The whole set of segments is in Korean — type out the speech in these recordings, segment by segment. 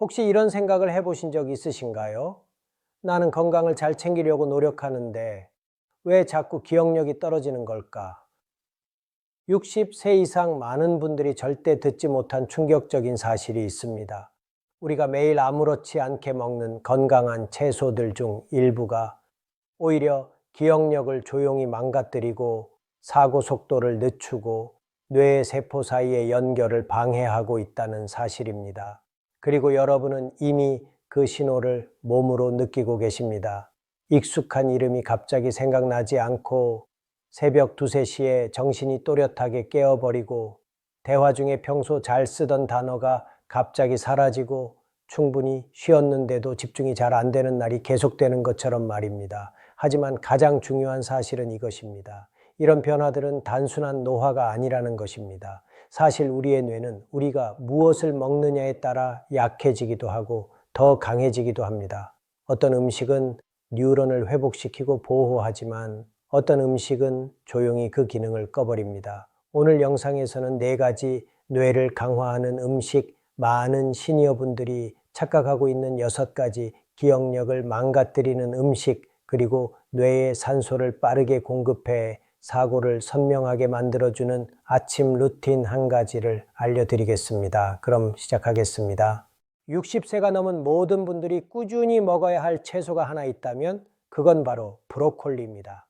혹시 이런 생각을 해보신 적 있으신가요? 나는 건강을 잘 챙기려고 노력하는데 왜 자꾸 기억력이 떨어지는 걸까? 60세 이상 많은 분들이 절대 듣지 못한 충격적인 사실이 있습니다. 우리가 매일 아무렇지 않게 먹는 건강한 채소들 중 일부가 오히려 기억력을 조용히 망가뜨리고 사고 속도를 늦추고 뇌 세포 사이의 연결을 방해하고 있다는 사실입니다. 그리고 여러분은 이미 그 신호를 몸으로 느끼고 계십니다. 익숙한 이름이 갑자기 생각나지 않고 새벽 2, 3시에 정신이 또렷하게 깨어버리고 대화 중에 평소 잘 쓰던 단어가 갑자기 사라지고 충분히 쉬었는데도 집중이 잘 안 되는 날이 계속되는 것처럼 말입니다. 하지만 가장 중요한 사실은 이것입니다. 이런 변화들은 단순한 노화가 아니라는 것입니다. 사실 우리의 뇌는 우리가 무엇을 먹느냐에 따라 약해지기도 하고 더 강해지기도 합니다. 어떤 음식은 뉴런을 회복시키고 보호하지만 어떤 음식은 조용히 그 기능을 꺼버립니다. 오늘 영상에서는 4가지 뇌를 강화하는 음식, 많은 시니어분들이 착각하고 있는 6가지 기억력을 망가뜨리는 음식, 그리고 뇌에 산소를 빠르게 공급해 사고를 선명하게 만들어주는 아침 루틴 1가지를 알려드리겠습니다. 그럼 시작하겠습니다. 60세가 넘은 모든 분들이 꾸준히 먹어야 할 채소가 하나 있다면 그건 바로 브로콜리입니다.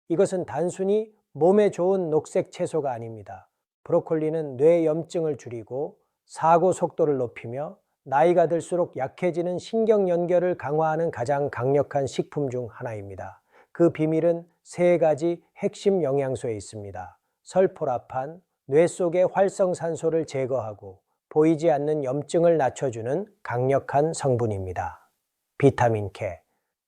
이것은 단순히 몸에 좋은 녹색 채소가 아닙니다. 브로콜리는 뇌 염증을 줄이고 사고 속도를 높이며 나이가 들수록 약해지는 신경 연결을 강화하는 가장 강력한 식품 중 하나입니다. 그 비밀은 3가지 핵심 영양소에 있습니다. 설포라판, 뇌 속의 활성산소를 제거하고 보이지 않는 염증을 낮춰주는 강력한 성분입니다. 비타민 K,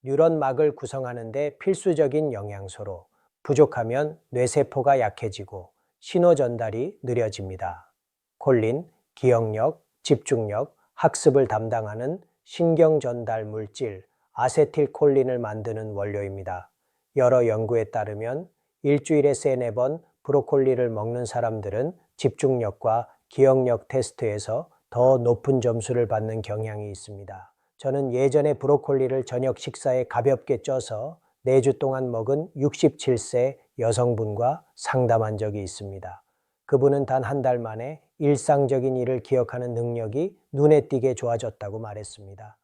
뉴런막을 구성하는 데 필수적인 영양소로 부족하면 뇌세포가 약해지고 신호 전달이 느려집니다. 콜린, 기억력, 집중력, 학습을 담당하는 신경 전달 물질 아세틸콜린을 만드는 원료입니다. 여러 연구에 따르면 일주일에 3-4번 브로콜리를 먹는 사람들은 집중력과 기억력 테스트에서 더 높은 점수를 받는 경향이 있습니다. 저는 예전에 브로콜리를 저녁 식사에 가볍게 쪄서 4주 동안 먹은 67세 여성분과 상담한 적이 있습니다. 그분은 단 1달 만에 일상적인 일을 기억하는 능력이 눈에 띄게 좋아졌다고 말했습니다.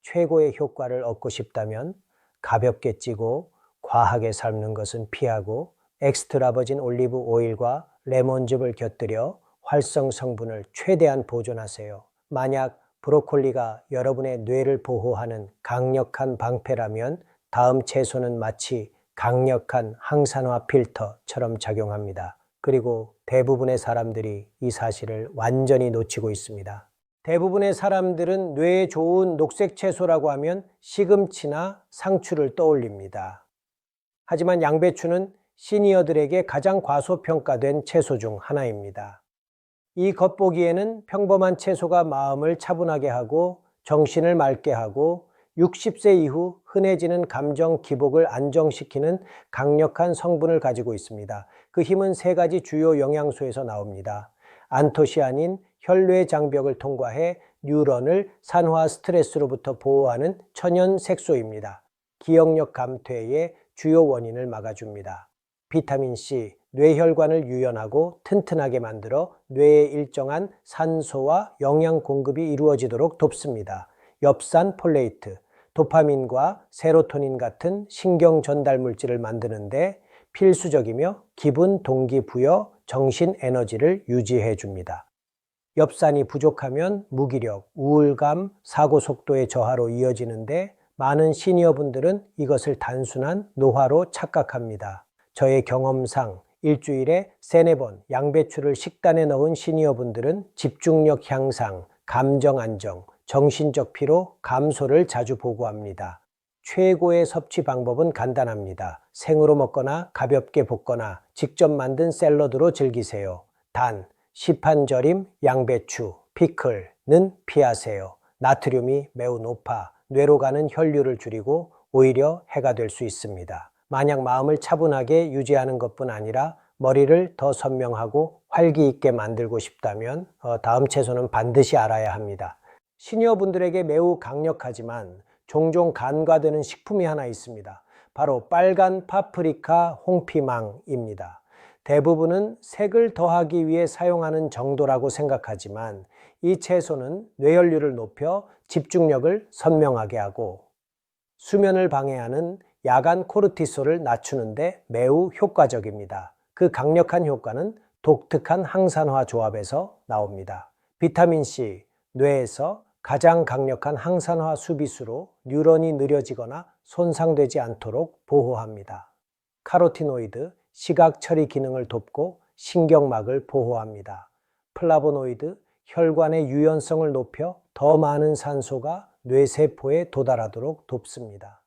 최고의 효과를 얻고 싶다면 가볍게 찌고 과하게 삶는 것은 피하고 엑스트라 버진 올리브 오일과 레몬즙을 곁들여 활성 성분을 최대한 보존하세요. 만약 브로콜리가 여러분의 뇌를 보호하는 강력한 방패라면 다음 채소는 마치 강력한 항산화 필터처럼 작용합니다. 그리고 대부분의 사람들이 이 사실을 완전히 놓치고 있습니다. 대부분의 사람들은 뇌에 좋은 녹색 채소라고 하면 시금치나 상추를 떠올립니다. 하지만 양배추는 시니어들에게 가장 과소평가된 채소 중 하나입니다. 이 겉보기에는 평범한 채소가 마음을 차분하게 하고 정신을 맑게 하고 60세 이후 흔해지는 감정 기복을 안정시키는 강력한 성분을 가지고 있습니다. 그 힘은 3가지 주요 영양소에서 나옵니다. 안토시아닌, 혈뇌 장벽을 통과해 뉴런을 산화 스트레스로부터 보호하는 천연 색소입니다. 기억력 감퇴의 주요 원인을 막아줍니다. 비타민 C, 뇌혈관을 유연하고 튼튼하게 만들어 뇌에 일정한 산소와 영양 공급이 이루어지도록 돕습니다. 엽산 폴레이트, 도파민과 세로토닌 같은 신경 전달 물질을 만드는데 필수적이며 기분 동기부여, 정신 에너지를 유지해 줍니다. 엽산이 부족하면 무기력, 우울감, 사고 속도의 저하로 이어지는데 많은 시니어분들은 이것을 단순한 노화로 착각합니다. 저의 경험상 일주일에 3-4번 양배추를 식단에 넣은 시니어분들은 집중력 향상, 감정 안정, 정신적 피로 감소를 자주 보고합니다. 최고의 섭취 방법은 간단합니다. 생으로 먹거나 가볍게 볶거나 직접 만든 샐러드로 즐기세요. 단, 시판절임 양배추, 피클은 피하세요. 나트륨이 매우 높아 뇌로 가는 혈류를 줄이고 오히려 해가 될 수 있습니다. 만약 마음을 차분하게 유지하는 것뿐 아니라 머리를 더 선명하고 활기 있게 만들고 싶다면 다음 채소는 반드시 알아야 합니다. 시니어분들에게 매우 강력하지만 종종 간과되는 식품이 하나 있습니다. 바로 빨간 파프리카 홍피망입니다. 대부분은 색을 더하기 위해 사용하는 정도라고 생각하지만 이 채소는 뇌혈류를 높여 집중력을 선명하게 하고 수면을 방해하는 야간 코르티솔을 낮추는데 매우 효과적입니다. 그 강력한 효과는 독특한 항산화 조합에서 나옵니다. 비타민C, 뇌에서 가장 강력한 항산화 수비수로 뉴런이 느려지거나 손상되지 않도록 보호합니다. 카로티노이드, 시각 처리 기능을 돕고 신경막을 보호합니다. 플라보노이드, 혈관의 유연성을 높여 더 많은 산소가 뇌세포에 도달하도록 돕습니다.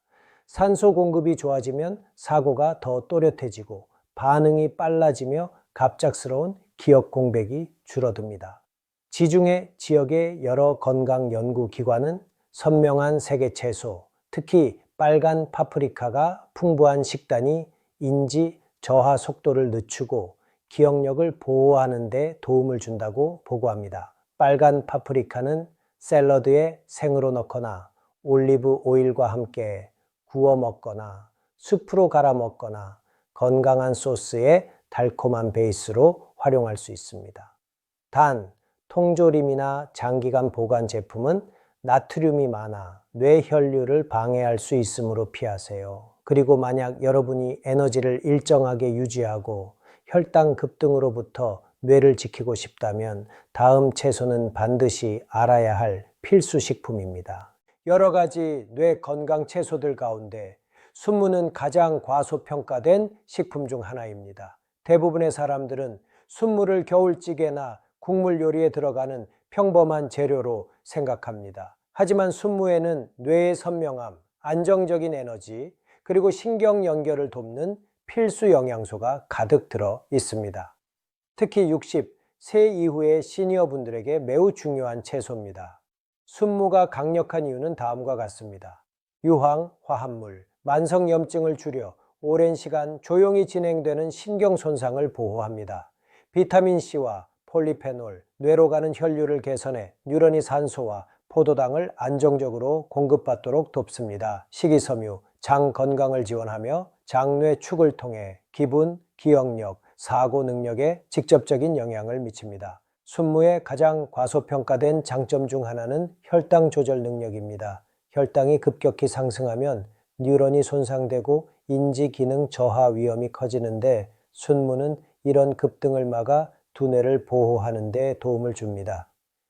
산소 공급이 좋아지면 사고가 더 또렷해지고 반응이 빨라지며 갑작스러운 기억 공백이 줄어듭니다. 지중해 지역의 여러 건강 연구기관은 선명한 색의 채소, 특히 빨간 파프리카가 풍부한 식단이 인지 저하 속도를 늦추고 기억력을 보호하는 데 도움을 준다고 보고합니다. 빨간 파프리카는 샐러드에 생으로 넣거나 올리브 오일과 함께 구워 먹거나 숲으로 갈아 먹거나 건강한 소스의 달콤한 베이스로 활용할 수 있습니다. 단, 통조림이나 장기간 보관 제품은 나트륨이 많아 뇌혈류를 방해할 수 있으므로 피하세요. 그리고 만약 여러분이 에너지를 일정하게 유지하고 혈당 급등으로부터 뇌를 지키고 싶다면 다음 채소는 반드시 알아야 할 필수 식품입니다. 여러 가지 뇌 건강 채소들 가운데 순무는 가장 과소평가된 식품 중 하나입니다. 대부분의 사람들은 순무를 겨울찌개나 국물 요리에 들어가는 평범한 재료로 생각합니다. 하지만 순무에는 뇌의 선명함, 안정적인 에너지, 그리고 신경 연결을 돕는 필수 영양소가 가득 들어 있습니다. 특히 60세 이후의 시니어분들에게 매우 중요한 채소입니다. 순무가 강력한 이유는 다음과 같습니다. 유황, 화합물, 만성염증을 줄여 오랜 시간 조용히 진행되는 신경 손상을 보호합니다. 비타민C와 폴리페놀, 뇌로 가는 혈류를 개선해 뉴런이 산소와 포도당을 안정적으로 공급받도록 돕습니다. 식이섬유, 장 건강을 지원하며 장뇌 축을 통해 기분, 기억력, 사고 능력에 직접적인 영향을 미칩니다. 순무의 가장 과소평가된 장점 중 하나는 혈당 조절 능력입니다. 혈당이 급격히 상승하면 뉴런이 손상되고 인지 기능 저하 위험이 커지는데 순무는 이런 급등을 막아 두뇌를 보호하는 데 도움을 줍니다.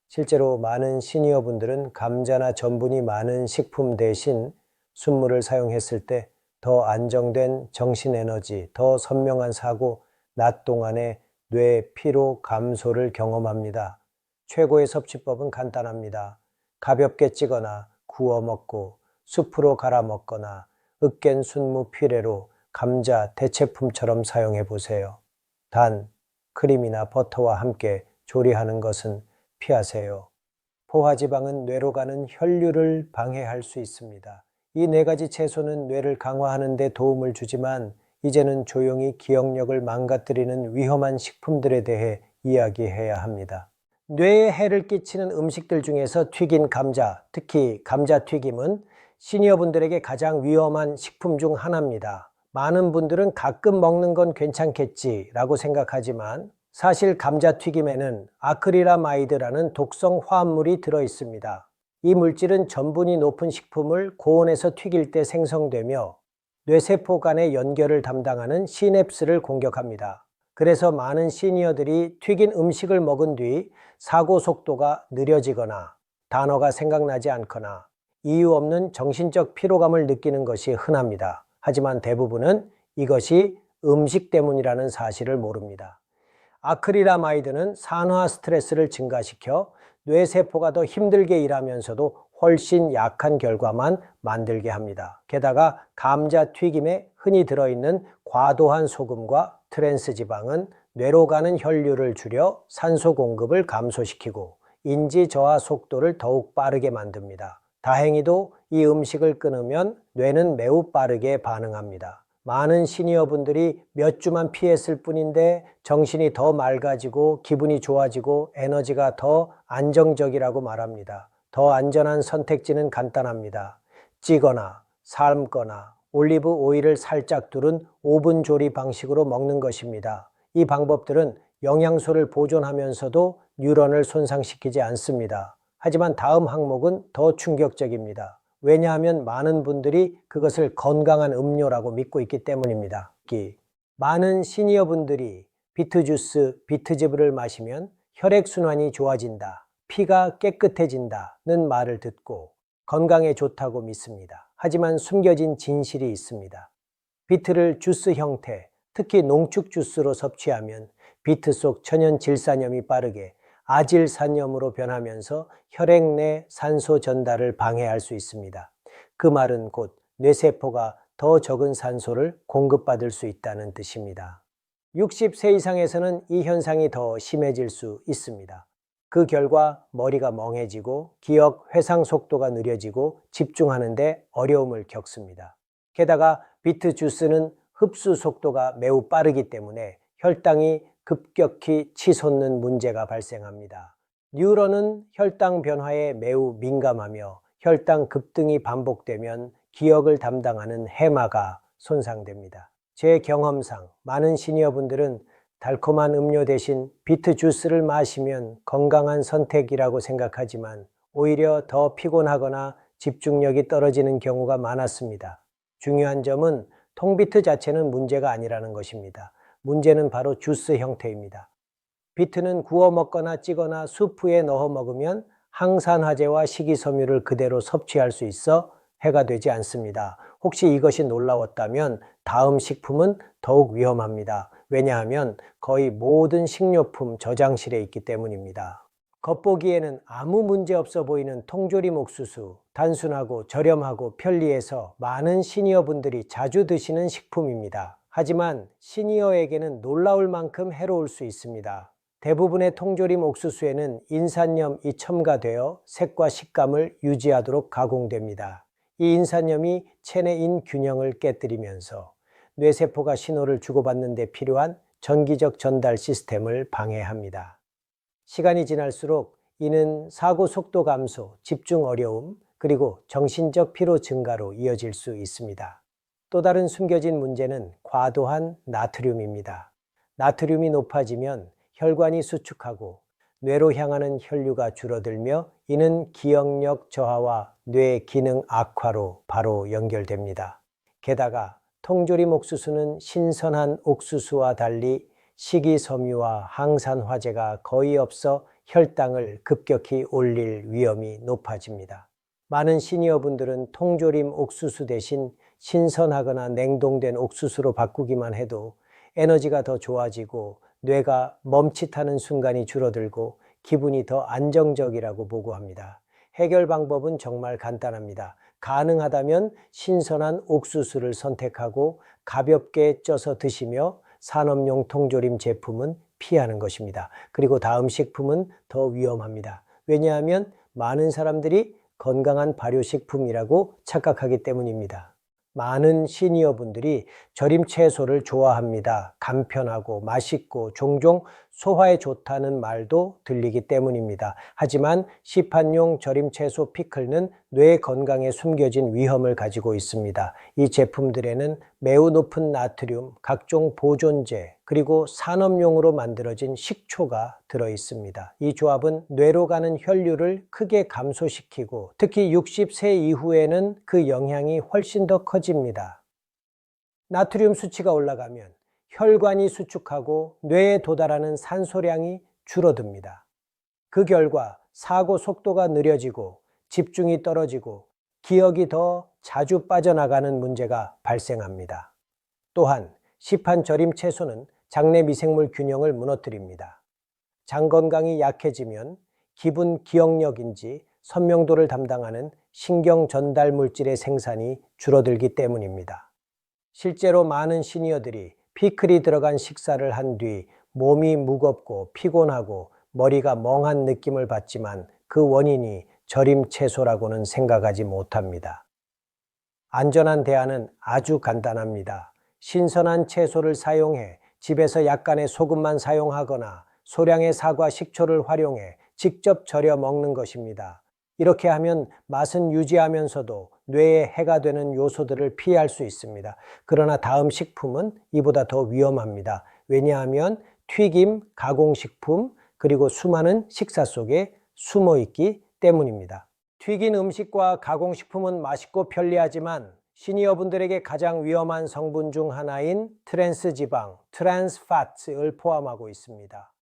실제로 많은 시니어분들은 감자나 전분이 많은 식품 대신 순무를 사용했을 때 더 안정된 정신 에너지, 더 선명한 사고, 낮 동안의 뇌 피로 감소를 경험합니다. 최고의 섭취법은 간단합니다. 가볍게 찌거나 구워 먹고 숲으로 갈아 먹거나 으깬 순무 퓨레로 감자 대체품처럼 사용해 보세요. 단, 크림이나 버터와 함께 조리하는 것은 피하세요. 포화지방은 뇌로 가는 혈류를 방해할 수 있습니다. 이 네 가지 채소는 뇌를 강화하는 데 도움을 주지만 이제는 조용히 기억력을 망가뜨리는 위험한 식품들에 대해 이야기해야 합니다. 뇌에 해를 끼치는 음식들 중에서 튀긴 감자, 특히 감자튀김은 시니어분들에게 가장 위험한 식품 중 하나입니다. 많은 분들은 가끔 먹는 건 괜찮겠지라고 생각하지만 사실 감자튀김에는 아크릴라마이드라는 독성 화합물이 들어 있습니다. 이 물질은 전분이 높은 식품을 고온에서 튀길 때 생성되며 뇌세포 간의 연결을 담당하는 시냅스를 공격합니다. 그래서 많은 시니어들이 튀긴 음식을 먹은 뒤 사고 속도가 느려지거나 단어가 생각나지 않거나 이유 없는 정신적 피로감을 느끼는 것이 흔합니다. 하지만 대부분은 이것이 음식 때문이라는 사실을 모릅니다. 아크릴라마이드는 산화 스트레스를 증가시켜 뇌세포가 더 힘들게 일하면서도 훨씬 약한 결과만 만들게 합니다. 게다가 감자튀김에 흔히 들어있는 과도한 소금과 트랜스지방은 뇌로 가는 혈류를 줄여 산소 공급을 감소시키고 인지 저하 속도를 더욱 빠르게 만듭니다. 다행히도 이 음식을 끊으면 뇌는 매우 빠르게 반응합니다. 많은 시니어분들이 몇 주만 피했을 뿐인데 정신이 더 맑아지고 기분이 좋아지고 에너지가 더 안정적이라고 말합니다. 더 안전한 선택지는 간단합니다. 찌거나 삶거나 올리브 오일을 살짝 두른 오븐 조리 방식으로 먹는 것입니다. 이 방법들은 영양소를 보존하면서도 뉴런을 손상시키지 않습니다. 하지만 다음 항목은 더 충격적입니다. 왜냐하면 많은 분들이 그것을 건강한 음료라고 믿고 있기 때문입니다. 많은 시니어 분들이 비트 주스, 비트즙을 마시면 혈액순환이 좋아진다, 피가 깨끗해진다는 말을 듣고 건강에 좋다고 믿습니다. 하지만 숨겨진 진실이 있습니다. 비트를 주스 형태, 특히 농축 주스로 섭취하면 비트 속 천연 질산염이 빠르게 아질산염으로 변하면서 혈액 내 산소 전달을 방해할 수 있습니다. 그 말은 곧 뇌세포가 더 적은 산소를 공급받을 수 있다는 뜻입니다. 60세 이상에서는 이 현상이 더 심해질 수 있습니다. 그 결과 머리가 멍해지고 기억, 회상 속도가 느려지고 집중하는 데 어려움을 겪습니다. 게다가 비트 주스는 흡수 속도가 매우 빠르기 때문에 혈당이 급격히 치솟는 문제가 발생합니다. 뉴런은 혈당 변화에 매우 민감하며 혈당 급등이 반복되면 기억을 담당하는 해마가 손상됩니다. 제 경험상 많은 시니어분들은 달콤한 음료 대신 비트 주스를 마시면 건강한 선택이라고 생각하지만 오히려 더 피곤하거나 집중력이 떨어지는 경우가 많았습니다. 중요한 점은 통비트 자체는 문제가 아니라는 것입니다. 문제는 바로 주스 형태입니다. 비트는 구워 먹거나 찌거나 수프에 넣어 먹으면 항산화제와 식이섬유를 그대로 섭취할 수 있어 해가 되지 않습니다. 혹시 이것이 놀라웠다면 다음 식품은 더욱 위험합니다. 왜냐하면 거의 모든 식료품 저장실에 있기 때문입니다. 겉보기에는 아무 문제 없어 보이는 통조림 옥수수, 단순하고 저렴하고 편리해서 많은 시니어분들이 자주 드시는 식품입니다. 하지만 시니어에게는 놀라울 만큼 해로울 수 있습니다. 대부분의 통조림 옥수수에는 인산염이 첨가되어 색과 식감을 유지하도록 가공됩니다. 이 인산염이 체내 인균형을 깨뜨리면서 뇌세포가 신호를 주고받는 데 필요한 전기적 전달 시스템을 방해합니다. 시간이 지날수록 이는 사고 속도 감소, 집중 어려움, 그리고 정신적 피로 증가로 이어질 수 있습니다. 또 다른 숨겨진 문제는 과도한 나트륨입니다. 나트륨이 높아지면 혈관이 수축하고 뇌로 향하는 혈류가 줄어들며 이는 기억력 저하와 뇌 기능 악화로 바로 연결됩니다. 게다가 통조림 옥수수는 신선한 옥수수와 달리 식이섬유와 항산화제가 거의 없어 혈당을 급격히 올릴 위험이 높아집니다. 많은 시니어분들은 통조림 옥수수 대신 신선하거나 냉동된 옥수수로 바꾸기만 해도 에너지가 더 좋아지고 뇌가 멈칫하는 순간이 줄어들고 기분이 더 안정적이라고 보고합니다. 해결 방법은 정말 간단합니다. 가능하다면 신선한 옥수수를 선택하고 가볍게 쪄서 드시며 산업용 통조림 제품은 피하는 것입니다. 그리고 다음 식품은 더 위험합니다. 왜냐하면 많은 사람들이 건강한 발효식품이라고 착각하기 때문입니다. 많은 시니어분들이 절임 채소를 좋아합니다. 간편하고 맛있고 종종 소화에 좋다는 말도 들리기 때문입니다. 하지만 시판용 절임 채소 피클은 뇌 건강에 숨겨진 위험을 가지고 있습니다. 이 제품들에는 매우 높은 나트륨, 각종 보존제, 그리고 산업용으로 만들어진 식초가 들어 있습니다. 이 조합은 뇌로 가는 혈류를 크게 감소시키고 특히 60세 이후에는 그 영향이 훨씬 더 커집니다. 나트륨 수치가 올라가면 혈관이 수축하고 뇌에 도달하는 산소량이 줄어듭니다. 그 결과 사고 속도가 느려지고 집중이 떨어지고 기억이 더 자주 빠져나가는 문제가 발생합니다. 또한 시판 절임 채소는 장내 미생물 균형을 무너뜨립니다. 장 건강이 약해지면 기분 기억력인지 선명도를 담당하는 신경 전달 물질의 생산이 줄어들기 때문입니다. 실제로 많은 시니어들이 피클이 들어간 식사를 한 뒤 몸이 무겁고 피곤하고 머리가 멍한 느낌을 받지만 그 원인이 절임 채소라고는 생각하지 못합니다. 안전한 대안은 아주 간단합니다. 신선한 채소를 사용해 집에서 약간의 소금만 사용하거나 소량의 사과 식초를 활용해 직접 절여 먹는 것입니다. 이렇게 하면 맛은 유지하면서도 뇌에 해가 되는 요소들을 피할 수 있습니다. 그러나 다음 식품은 이보다 더 위험합니다. 왜냐하면 튀김, 가공식품, 그리고 수많은 식사 속에 숨어 있기 때문입니다. 튀긴 음식과 가공식품은 맛있고 편리하지만 시니어분들에게 가장 위험한 성분 중 하나인 트랜스지방, 트랜스파트를 포함하고 있습니다.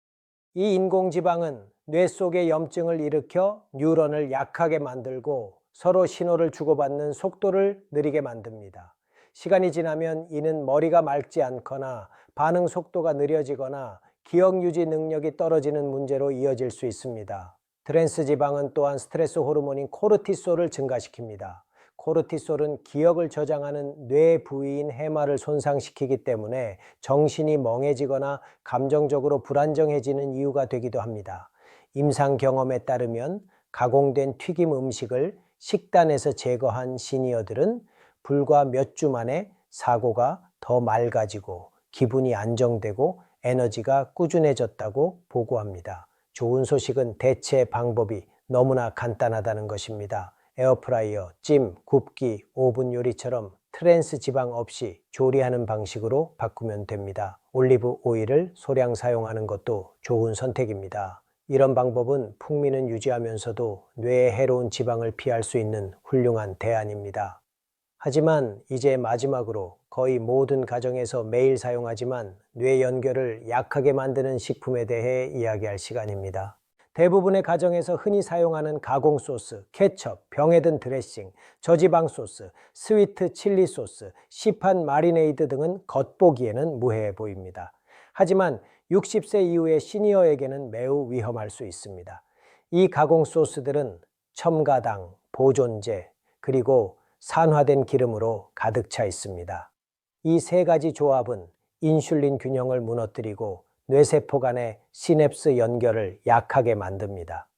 이 인공지방은 뇌 속의 염증을 일으켜 뉴런을 약하게 만들고 서로 신호를 주고받는 속도를 느리게 만듭니다. 시간이 지나면 이는 머리가 맑지 않거나 반응 속도가 느려지거나 기억 유지 능력이 떨어지는 문제로 이어질 수 있습니다. 트랜스지방은 또한 스트레스 호르몬인 코르티솔을 증가시킵니다. 코르티솔은 기억을 저장하는 뇌 부위인 해마를 손상시키기 때문에 정신이 멍해지거나 감정적으로 불안정해지는 이유가 되기도 합니다. 임상 경험에 따르면 가공된 튀김 음식을 식단에서 제거한 시니어들은 불과 몇 주 만에 사고가 더 맑아지고 기분이 안정되고 에너지가 꾸준해졌다고 보고합니다. 좋은 소식은 대체 방법이 너무나 간단하다는 것입니다. 에어프라이어, 찜, 굽기, 오븐 요리처럼 트랜스 지방 없이 조리하는 방식으로 바꾸면 됩니다. 올리브 오일을 소량 사용하는 것도 좋은 선택입니다. 이런 방법은 풍미는 유지하면서도 뇌에 해로운 지방을 피할 수 있는 훌륭한 대안입니다. 하지만 이제 마지막으로 거의 모든 가정에서 매일 사용하지만 뇌 연결을 약하게 만드는 식품에 대해 이야기할 시간입니다. 대부분의 가정에서 흔히 사용하는 가공 소스, 케첩, 병에 든 드레싱, 저지방 소스, 스위트 칠리 소스, 시판 마리네이드 등은 겉보기에는 무해해 보입니다. 하지만 60세 이후의 시니어에게는 매우 위험할 수 있습니다. 이 가공 소스들은 첨가당, 보존제, 그리고 산화된 기름으로 가득 차 있습니다. 이 세 가지 조합은 인슐린 균형을 무너뜨리고 뇌세포 간의 시냅스 연결을 약하게 만듭니다.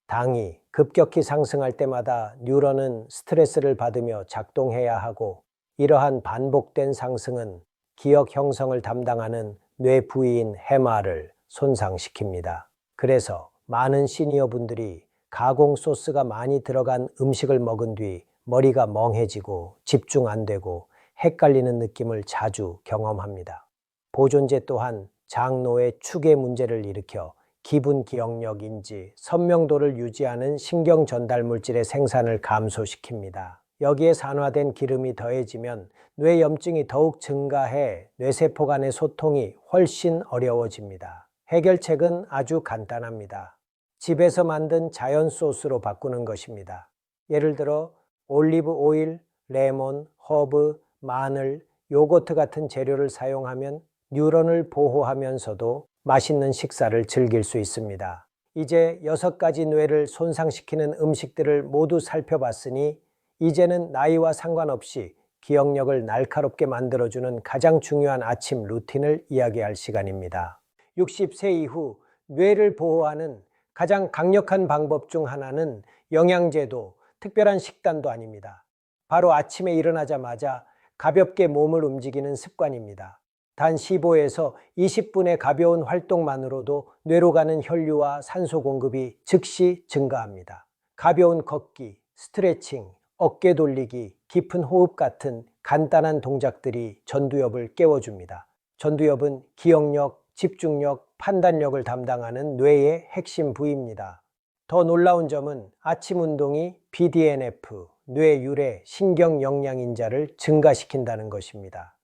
당이 급격히 상승할 때마다 뉴런은 스트레스를 받으며 작동해야 하고 이러한 반복된 상승은 기억 형성을 담당하는 뇌 부위인 해마를 손상시킵니다. 그래서 많은 시니어분들이 가공 소스가 많이 들어간 음식을 먹은 뒤 머리가 멍해지고 집중 안 되고 헷갈리는 느낌을 자주 경험합니다. 보존제 또한 장노의 축의 문제를 일으켜 기분 기억력 인지, 선명도를 유지하는 신경 전달 물질의 생산을 감소시킵니다. 여기에 산화된 기름이 더해지면 뇌 염증이 더욱 증가해 뇌세포 간의 소통이 훨씬 어려워집니다. 해결책은 아주 간단합니다. 집에서 만든 자연 소스로 바꾸는 것입니다. 예를 들어 올리브 오일, 레몬, 허브, 마늘, 요거트 같은 재료를 사용하면 뉴런을 보호하면서도 맛있는 식사를 즐길 수 있습니다. 이제 6가지 뇌를 손상시키는 음식들을 모두 살펴봤으니 이제는 나이와 상관없이 기억력을 날카롭게 만들어주는 가장 중요한 아침 루틴을 이야기할 시간입니다. 60세 이후 뇌를 보호하는 가장 강력한 방법 중 하나는 영양제도, 특별한 식단도 아닙니다. 바로 아침에 일어나자마자 가볍게 몸을 움직이는 습관입니다. 단 15에서 20분의 가벼운 활동만으로도 뇌로 가는 혈류와 산소 공급이 즉시 증가합니다. 가벼운 걷기, 스트레칭, 어깨 돌리기, 깊은 호흡 같은 간단한 동작들이 전두엽을 깨워줍니다. 전두엽은 기억력, 집중력, 판단력을 담당하는 뇌의 핵심 부위입니다. 더 놀라운 점은 아침 운동이 BDNF, 뇌 유래 신경 영양인자를 증가시킨다는 것입니다.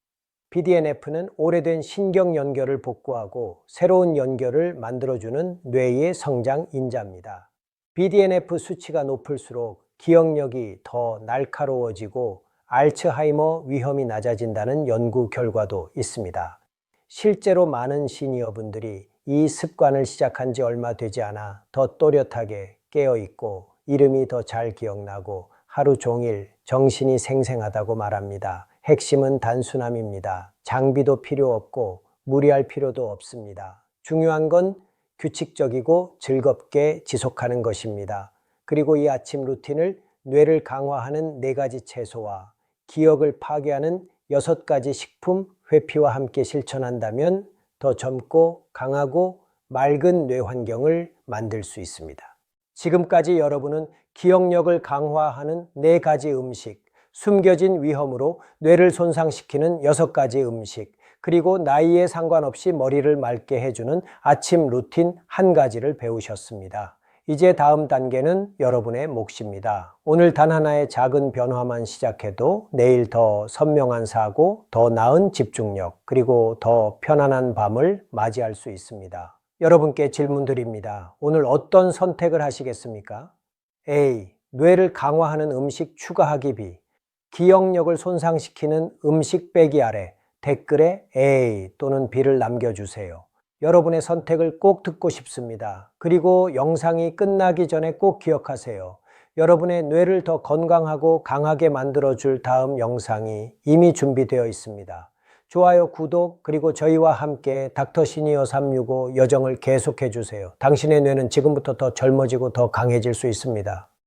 BDNF는 오래된 신경 연결을 복구하고 새로운 연결을 만들어주는 뇌의 성장 인자입니다. BDNF 수치가 높을수록 기억력이 더 날카로워지고 알츠하이머 위험이 낮아진다는 연구 결과도 있습니다. 실제로 많은 시니어분들이 이 습관을 시작한 지 얼마 되지 않아 더 또렷하게 깨어있고 이름이 더 잘 기억나고 하루 종일 정신이 생생하다고 말합니다. 핵심은 단순함입니다. 장비도 필요 없고 무리할 필요도 없습니다. 중요한 건 규칙적이고 즐겁게 지속하는 것입니다. 그리고 이 아침 루틴을 뇌를 강화하는 4가지 채소와 기억을 파괴하는 6가지 식품 회피와 함께 실천한다면 더 젊고 강하고 맑은 뇌 환경을 만들 수 있습니다. 지금까지 여러분은 기억력을 강화하는 4가지 음식, 숨겨진 위험으로 뇌를 손상시키는 6가지 음식, 그리고 나이에 상관없이 머리를 맑게 해주는 아침 루틴 1가지를 배우셨습니다. 이제 다음 단계는 여러분의 몫입니다. 오늘 단 하나의 작은 변화만 시작해도 내일 더 선명한 사고, 더 나은 집중력, 그리고 더 편안한 밤을 맞이할 수 있습니다. 여러분께 질문 드립니다. 오늘 어떤 선택을 하시겠습니까? A. 뇌를 강화하는 음식 추가하기. B. 기억력을 손상시키는 음식 빼기 아래 댓글에 A 또는 B를 남겨주세요. 여러분의 선택을 꼭 듣고 싶습니다. 그리고 영상이 끝나기 전에 꼭 기억하세요. 여러분의 뇌를 더 건강하고 강하게 만들어줄 다음 영상이 이미 준비되어 있습니다. 좋아요, 구독, 그리고 저희와 함께 닥터 시니어 365 여정을 계속해 주세요. 당신의 뇌는 지금부터 더 젊어지고 더 강해질 수 있습니다.